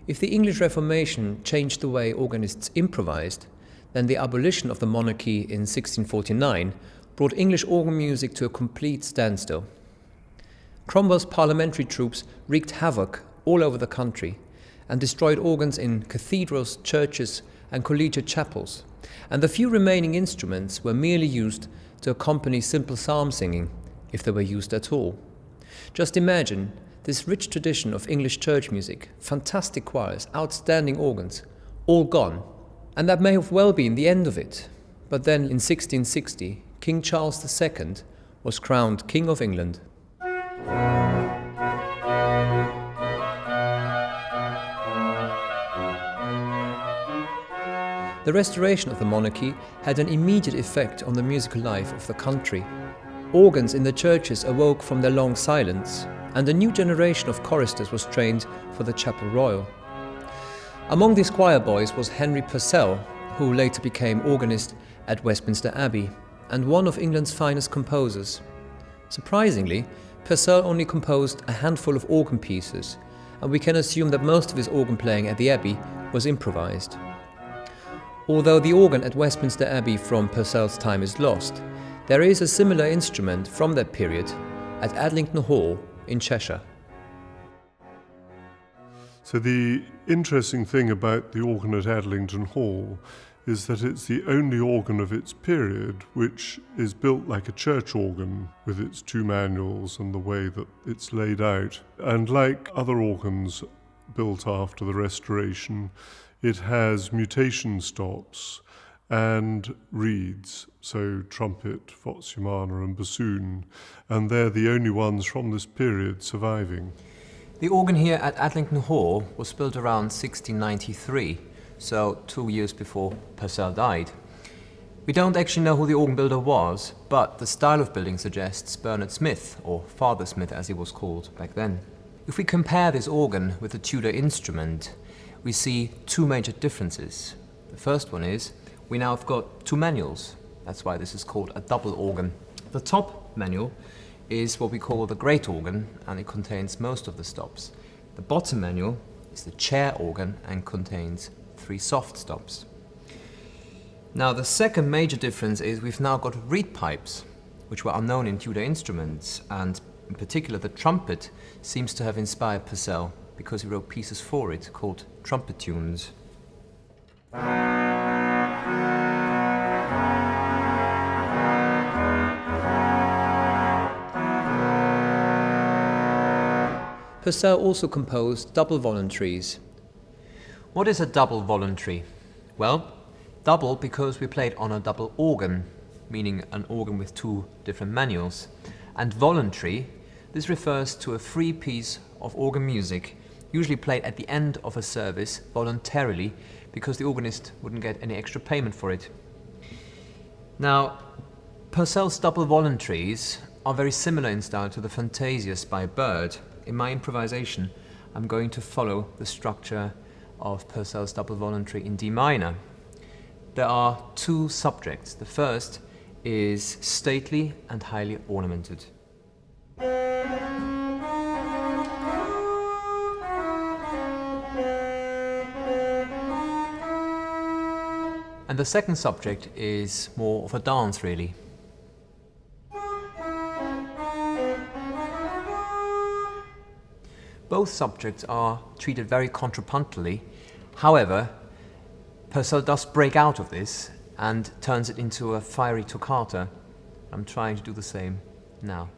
If the English Reformation changed the way organists improvised, then the abolition of the monarchy in 1649 brought English organ music to a complete standstill. Cromwell's parliamentary troops wreaked havoc all over the country and destroyed organs in cathedrals, churches and collegiate chapels, and the few remaining instruments were merely used to accompany simple psalm singing, if they were used at all. Just imagine this rich tradition of English church music, fantastic choirs, outstanding organs, all gone. And that may have well been the end of it. But then in 1660, King Charles II was crowned King of England. The restoration of the monarchy had an immediate effect on the musical life of the country. Organs in the churches awoke from their long silence, and a new generation of choristers was trained for the Chapel Royal. Among these choir boys was Henry Purcell, who later became organist at Westminster Abbey, and one of England's finest composers. Surprisingly, Purcell only composed a handful of organ pieces, and we can assume that most of his organ playing at the Abbey was improvised. Although the organ at Westminster Abbey from Purcell's time is lost, there is a similar instrument from that period at Adlington Hall in Cheshire. So the interesting thing about the organ at Adlington Hall is that it's the only organ of its period which is built like a church organ with its two manuals and the way that it's laid out. And like other organs built after the Restoration, it has mutation stops and reeds, so trumpet, voce-umana and bassoon, and they're the only ones from this period surviving. The organ here at Adlington Hall was built around 1693, so 2 years before Purcell died. We don't actually know who the organ builder was, but the style of building suggests Bernard Smith, or Father Smith as he was called back then. If we compare this organ with the Tudor instrument, we see two major differences. The first one is we now have got two manuals. That's why this is called a double organ. The top manual is what we call the great organ, and it contains most of the stops. The bottom manual is the chair organ and contains 3 soft stops. Now the second major difference is we've now got reed pipes, which were unknown in Tudor instruments, and in particular the trumpet seems to have inspired Purcell because he wrote pieces for it called trumpet tunes. Purcell also composed double voluntaries. What is a double voluntary? Well, double because we played on a double organ, meaning an organ with 2 different manuals. And voluntary, this refers to a free piece of organ music, usually played at the end of a service voluntarily because the organist wouldn't get any extra payment for it. Now, Purcell's double voluntaries are very similar in style to the Fantasias by Bird. In my improvisation, I'm going to follow the structure of Purcell's double voluntary in D minor. There are 2 subjects. The first is stately and highly ornamented. And the second subject is more of a dance, really. Both subjects are treated very contrapuntally. However, Purcell does break out of this and turns it into a fiery toccata. I'm trying to do the same now.